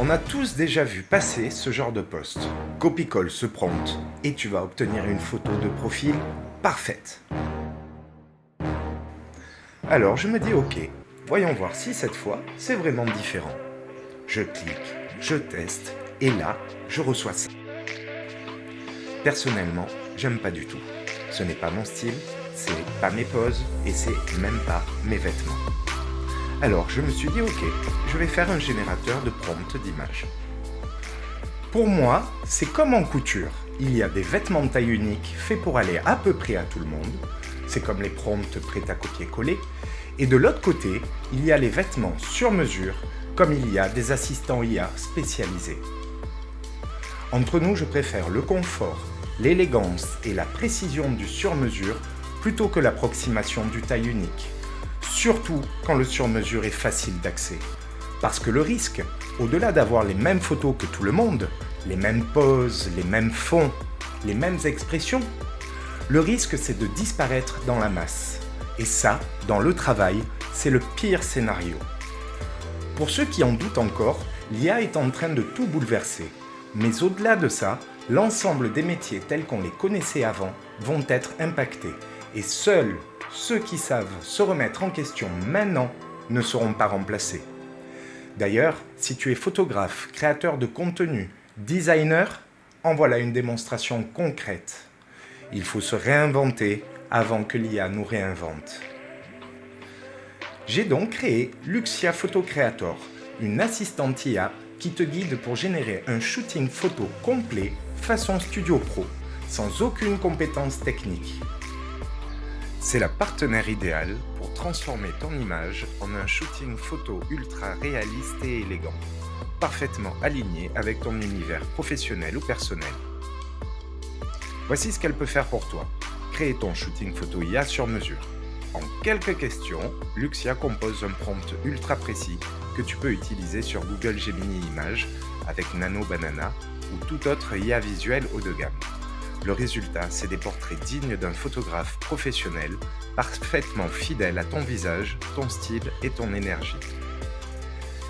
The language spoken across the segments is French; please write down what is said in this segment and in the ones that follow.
On a tous déjà vu passer ce genre de post. Copie-colle ce prompt et tu vas obtenir une photo de profil parfaite. Alors je me dis ok, voyons voir si cette fois c'est vraiment différent. Je clique, je teste et là je reçois ça. Personnellement, j'aime pas du tout. Ce n'est pas mon style, c'est pas mes poses et c'est même pas mes vêtements. Alors je me suis dit ok, je vais faire un générateur de prompts d'images. Pour moi, c'est comme en couture. Il y a des vêtements de taille unique faits pour aller à peu près à tout le monde. C'est comme les prompts prêts à copier-coller. Et de l'autre côté, il y a les vêtements sur mesure, comme il y a des assistants IA spécialisés. Entre nous, je préfère le confort, l'élégance et la précision du sur-mesure plutôt que l'approximation du taille unique. Surtout quand le sur-mesure est facile d'accès. Parce que le risque, au-delà d'avoir les mêmes photos que tout le monde, les mêmes poses, les mêmes fonds, les mêmes expressions, le risque c'est de disparaître dans la masse. Et ça, dans le travail, c'est le pire scénario. Pour ceux qui en doutent encore, l'IA est en train de tout bouleverser. Mais au-delà de ça, l'ensemble des métiers tels qu'on les connaissait avant vont être impactés. Et seuls ceux qui savent se remettre en question maintenant ne seront pas remplacés. D'ailleurs, si tu es photographe, créateur de contenu, designer, en voilà une démonstration concrète. Il faut se réinventer avant que l'IA nous réinvente. J'ai donc créé Luxia Photo Creator, une assistante IA qui te guide pour générer un shooting photo complet façon Studio Pro, sans aucune compétence technique. C'est la partenaire idéale pour transformer ton image en un shooting photo ultra réaliste et élégant, parfaitement aligné avec ton univers professionnel ou personnel. Voici ce qu'elle peut faire pour toi. Créer ton shooting photo IA sur mesure. En quelques questions, Luxia compose un prompt ultra précis que tu peux utiliser sur Google Gemini Images avec Nano Banana ou tout autre IA visuel haut de gamme. Le résultat, c'est des portraits dignes d'un photographe professionnel, parfaitement fidèles à ton visage, ton style et ton énergie.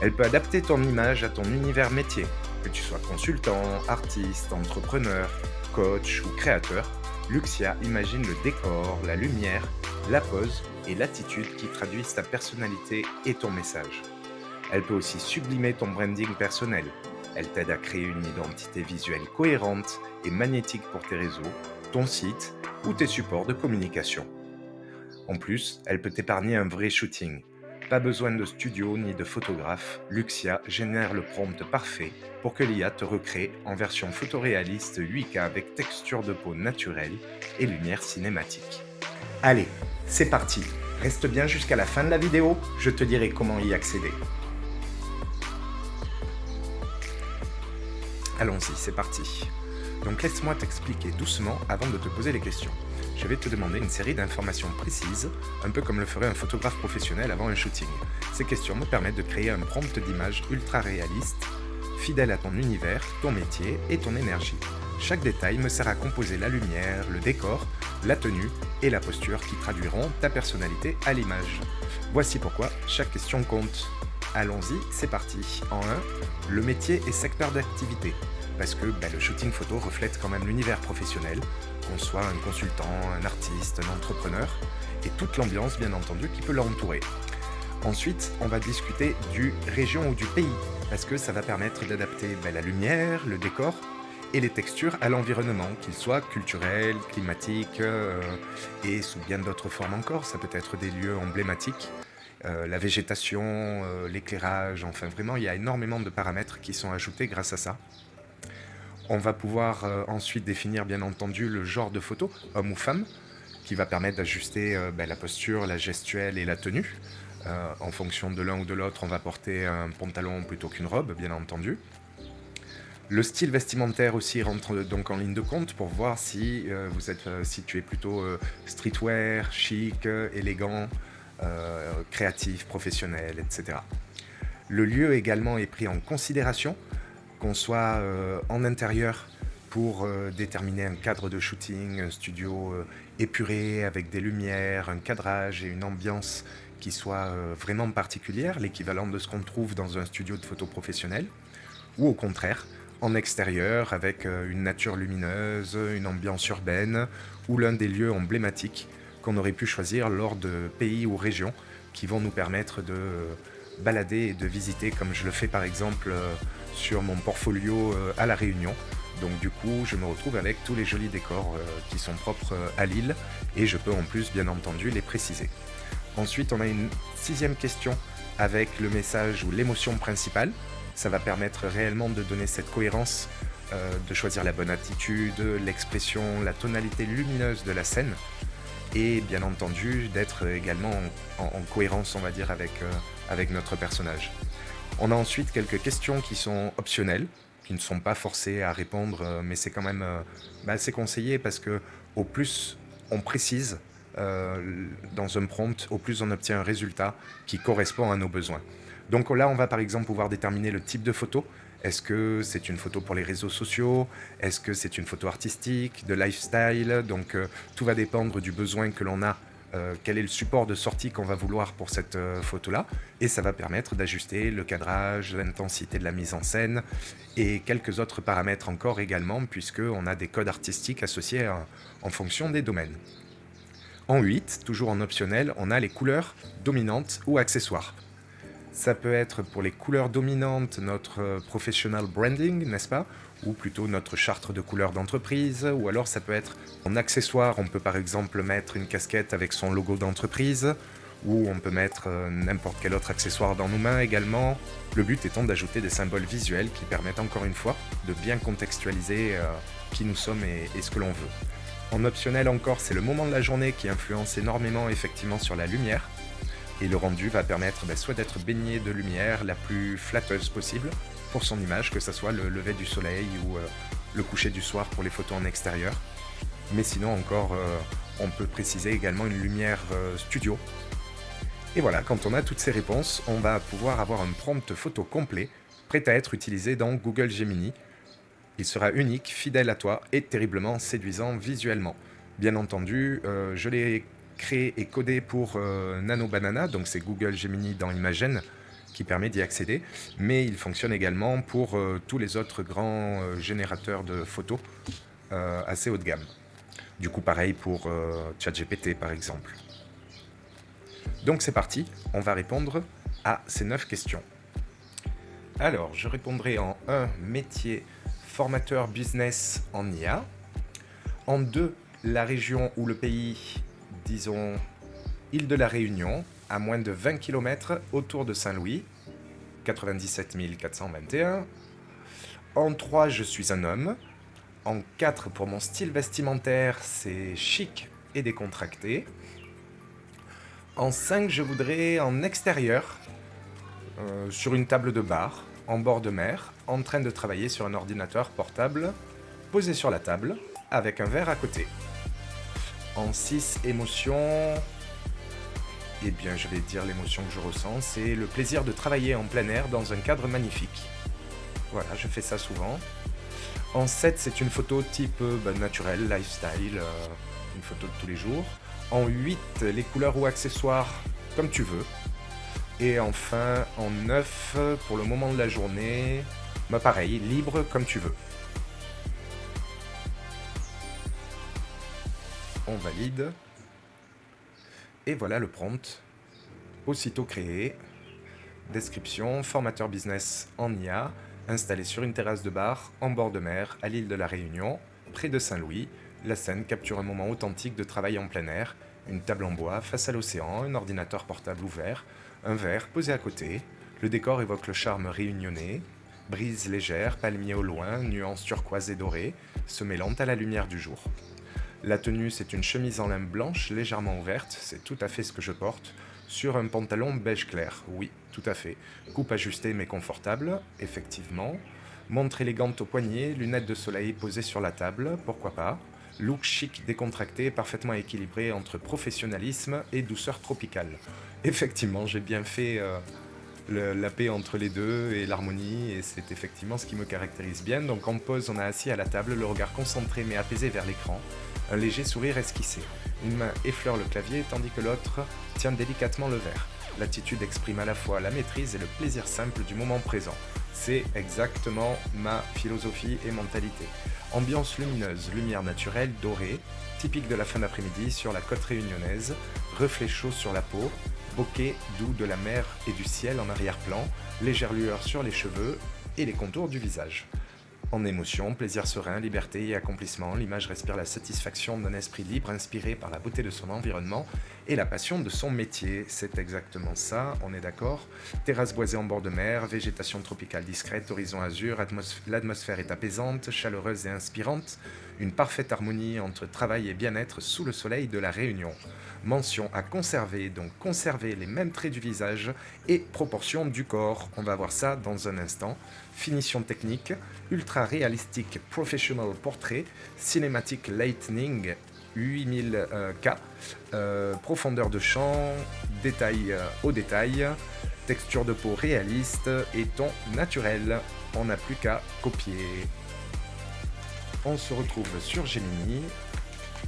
Elle peut adapter ton image à ton univers métier, que tu sois consultant, artiste, entrepreneur, coach ou créateur. Luxia imagine le décor, la lumière, la pose et l'attitude qui traduisent ta personnalité et ton message. Elle peut aussi sublimer ton branding personnel. Elle t'aide à créer une identité visuelle cohérente et magnétique pour tes réseaux, ton site ou tes supports de communication. En plus, elle peut t'épargner un vrai shooting. Pas besoin de studio ni de photographe, Luxia génère le prompt parfait pour que l'IA te recrée en version photoréaliste 8K avec texture de peau naturelle et lumière cinématique. Allez, c'est parti. Reste bien jusqu'à la fin de la vidéo, je te dirai comment y accéder. Allons-y, c'est parti. Donc laisse-moi t'expliquer doucement avant de te poser les questions. Je vais te demander une série d'informations précises, un peu comme le ferait un photographe professionnel avant un shooting. Ces questions me permettent de créer un prompt d'image ultra réaliste, fidèle à ton univers, ton métier et ton énergie. Chaque détail me sert à composer la lumière, le décor, la tenue et la posture qui traduiront ta personnalité à l'image. Voici pourquoi chaque question compte. Allons-y, c'est parti. En 1, le métier et secteur d'activité. Parce que le shooting photo reflète quand même l'univers professionnel, qu'on soit un consultant, un artiste, un entrepreneur, et toute l'ambiance bien entendu qui peut l'entourer. Ensuite, on va discuter du région ou du pays, parce que ça va permettre d'adapter la lumière, le décor et les textures à l'environnement, qu'il soit culturel, climatique et sous bien d'autres formes encore. Ça peut être des lieux emblématiques, la végétation, l'éclairage, enfin vraiment il y a énormément de paramètres qui sont ajoutés grâce à ça. On va pouvoir ensuite définir bien entendu le genre de photo, homme ou femme, qui va permettre d'ajuster la posture, la gestuelle et la tenue. En fonction de l'un ou de l'autre, on va porter un pantalon plutôt qu'une robe, bien entendu. Le style vestimentaire aussi rentre donc en ligne de compte pour voir si si tu es plutôt streetwear, chic, élégant, créatif, professionnel, etc. Le lieu également est pris en considération, qu'on soit en intérieur pour déterminer un cadre de shooting, un studio épuré avec des lumières, un cadrage et une ambiance qui soit vraiment particulière, l'équivalent de ce qu'on trouve dans un studio de photo professionnel, ou au contraire, en extérieur avec une nature lumineuse, une ambiance urbaine ou l'un des lieux emblématiques qu'on aurait pu choisir lors de pays ou régions qui vont nous permettre de balader et de visiter comme je le fais par exemple sur mon portfolio à La Réunion. Donc du coup, je me retrouve avec tous les jolis décors qui sont propres à l'île et je peux en plus bien entendu les préciser. Ensuite, on a une 6e question avec le message ou l'émotion principale. Ça va permettre réellement de donner cette cohérence, de choisir la bonne attitude, l'expression, la tonalité lumineuse de la scène et bien entendu d'être également en cohérence, on va dire, avec notre personnage. On a ensuite quelques questions qui sont optionnelles, qui ne sont pas forcées à répondre, mais c'est quand même assez conseillé parce que au plus on précise dans un prompt, au plus on obtient un résultat qui correspond à nos besoins. Donc là, on va par exemple pouvoir déterminer le type de photo. Est-ce que c'est une photo pour les réseaux sociaux? Est-ce que c'est une photo artistique, de lifestyle? Donc tout va dépendre du besoin que l'on a, quel est le support de sortie qu'on va vouloir pour cette photo-là. Et ça va permettre d'ajuster le cadrage, l'intensité de la mise en scène et quelques autres paramètres encore également, puisqu'on a des codes artistiques associés en fonction des domaines. En 8, toujours en optionnel, on a les couleurs dominantes ou accessoires. Ça peut être pour les couleurs dominantes notre professional branding, n'est-ce pas? Ou plutôt notre charte de couleurs d'entreprise, ou alors ça peut être en accessoire, on peut par exemple mettre une casquette avec son logo d'entreprise, ou on peut mettre n'importe quel autre accessoire dans nos mains également. Le but étant d'ajouter des symboles visuels qui permettent encore une fois de bien contextualiser qui nous sommes et ce que l'on veut. En optionnel encore, c'est le moment de la journée qui influence énormément effectivement sur la lumière. Et le rendu va permettre soit d'être baigné de lumière la plus flatteuse possible pour son image, que ce soit le lever du soleil ou le coucher du soir pour les photos en extérieur. Mais sinon encore, on peut préciser également une lumière studio. Et voilà, quand on a toutes ces réponses, on va pouvoir avoir un prompt photo complet, prêt à être utilisé dans Google Gemini. Il sera unique, fidèle à toi et terriblement séduisant visuellement. Bien entendu, je l'ai créé et codé pour Nano Banana, donc c'est Google Gemini dans Imagen qui permet d'y accéder, mais il fonctionne également pour tous les autres grands générateurs de photos assez haut de gamme. Du coup, pareil pour ChatGPT par exemple. Donc c'est parti, on va répondre à ces 9 questions. Alors, je répondrai en 1, métier formateur business en IA. En 2, la région ou le pays, disons île de la Réunion, à moins de 20 km autour de Saint-Louis, 97 421. En 3, je suis un homme. En 4, pour mon style vestimentaire, c'est chic et décontracté. En 5, je voudrais en extérieur, sur une table de bar, en bord de mer, en train de travailler sur un ordinateur portable, posé sur la table, avec un verre à côté. En 6, émotion, eh bien je vais dire l'émotion que je ressens, c'est le plaisir de travailler en plein air dans un cadre magnifique. Voilà, je fais ça souvent. En 7, c'est une photo type naturel, lifestyle, une photo de tous les jours. En 8, les couleurs ou accessoires, comme tu veux. Et enfin, en 9, pour le moment de la journée, pareil, libre comme tu veux. On valide. Et voilà le prompt. Aussitôt créé. Description, formateur business en IA, installé sur une terrasse de bar, en bord de mer, à l'île de la Réunion, près de Saint-Louis. La scène capture un moment authentique de travail en plein air, une table en bois face à l'océan, un ordinateur portable ouvert, un verre posé à côté. Le décor évoque le charme réunionnais, brise légère, palmier au loin, nuances turquoise et dorées, se mêlant à la lumière du jour. La tenue, c'est une chemise en lin blanche légèrement ouverte, c'est tout à fait ce que je porte, sur un pantalon beige clair, oui, tout à fait. Coupe ajustée mais confortable, effectivement. Montre élégante au poignet, lunettes de soleil posées sur la table, pourquoi pas. Look chic, décontracté, parfaitement équilibré entre professionnalisme et douceur tropicale. Effectivement, j'ai bien fait la paix entre les deux et l'harmonie, et c'est effectivement ce qui me caractérise bien. Donc en pause, on a assis à la table, le regard concentré mais apaisé vers l'écran, un léger sourire esquissé. Une main effleure le clavier tandis que l'autre tient délicatement le verre. L'attitude exprime à la fois la maîtrise et le plaisir simple du moment présent. C'est exactement ma philosophie et mentalité. Ambiance lumineuse, lumière naturelle, dorée, typique de la fin d'après-midi sur la côte réunionnaise, reflets chauds sur la peau, bokeh doux de la mer et du ciel en arrière-plan, légère lueur sur les cheveux et les contours du visage. En émotion, plaisir serein, liberté et accomplissement, l'image respire la satisfaction d'un esprit libre inspiré par la beauté de son environnement et la passion de son métier. C'est exactement ça, on est d'accord. Terrasse boisée en bord de mer, végétation tropicale discrète, horizon azur, l'atmosphère est apaisante, chaleureuse et inspirante. Une parfaite harmonie entre travail et bien-être sous le soleil de la Réunion. Mention à conserver, donc conserver les mêmes traits du visage et proportions du corps. On va voir ça dans un instant. Finition technique, ultra réalistique professional portrait, cinématique lightning 8000K, profondeur de champ, détail au détail, texture de peau réaliste et ton naturel. On n'a plus qu'à copier. On se retrouve sur Gemini,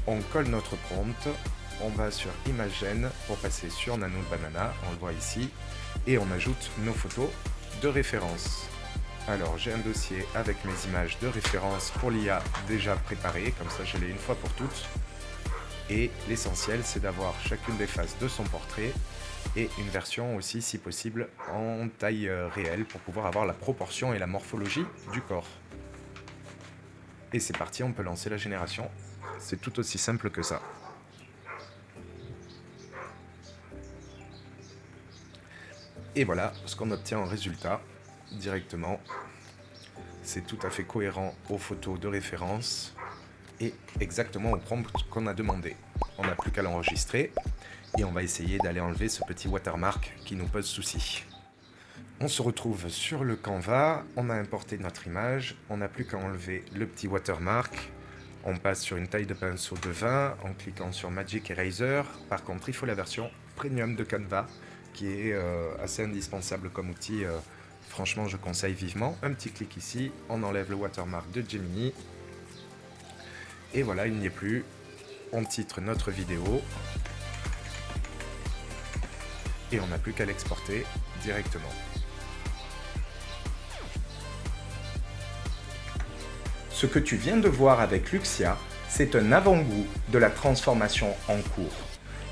on colle notre prompt, on va sur Imagen pour passer sur Nano Banana, on le voit ici, et on ajoute nos photos de référence. Alors j'ai un dossier avec mes images de référence pour l'IA déjà préparées, comme ça je l'ai une fois pour toutes. Et l'essentiel c'est d'avoir chacune des faces de son portrait et une version aussi si possible en taille réelle pour pouvoir avoir la proportion et la morphologie du corps. Et c'est parti, on peut lancer la génération. C'est tout aussi simple que ça. Et voilà ce qu'on obtient en résultat directement. C'est tout à fait cohérent aux photos de référence et exactement au prompt qu'on a demandé. On n'a plus qu'à l'enregistrer et on va essayer d'aller enlever ce petit watermark qui nous pose souci. On se retrouve sur le Canva, on a importé notre image, on n'a plus qu'à enlever le petit watermark. On passe sur une taille de pinceau de 20 en cliquant sur Magic Eraser. Par contre, il faut la version premium de Canva qui est assez indispensable comme outil. Franchement, je conseille vivement. Un petit clic ici, on enlève le watermark de Gemini. Et voilà, il n'y est plus. On titre notre vidéo. Et on n'a plus qu'à l'exporter directement. Ce que tu viens de voir avec Luxia, c'est un avant-goût de la transformation en cours.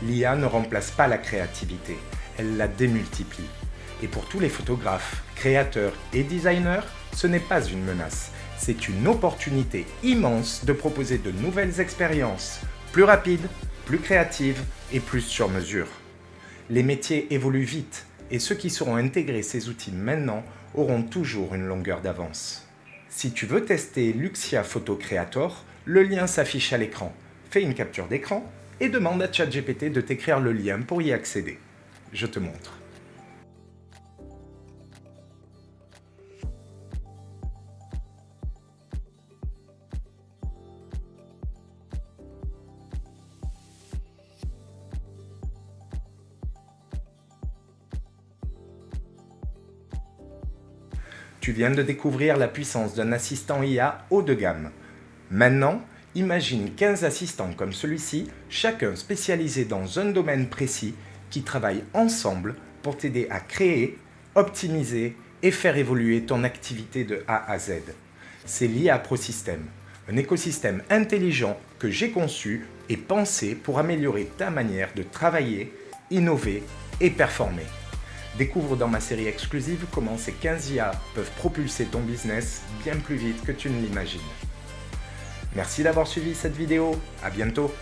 L'IA ne remplace pas la créativité, elle la démultiplie. Et pour tous les photographes, créateurs et designers, ce n'est pas une menace, c'est une opportunité immense de proposer de nouvelles expériences, plus rapides, plus créatives et plus sur mesure. Les métiers évoluent vite et ceux qui sauront intégrer ces outils maintenant auront toujours une longueur d'avance. Si tu veux tester Luxia Photo Creator, le lien s'affiche à l'écran. Fais une capture d'écran et demande à ChatGPT de t'écrire le lien pour y accéder. Je te montre. Tu viens de découvrir la puissance d'un assistant IA haut de gamme. Maintenant, imagine 15 assistants comme celui-ci, chacun spécialisé dans un domaine précis, qui travaillent ensemble pour t'aider à créer, optimiser et faire évoluer ton activité de A à Z. C'est l'IA ProSystem, un écosystème intelligent que j'ai conçu et pensé pour améliorer ta manière de travailler, innover et performer. Découvre dans ma série exclusive comment ces 15 IA peuvent propulser ton business bien plus vite que tu ne l'imagines. Merci d'avoir suivi cette vidéo, à bientôt.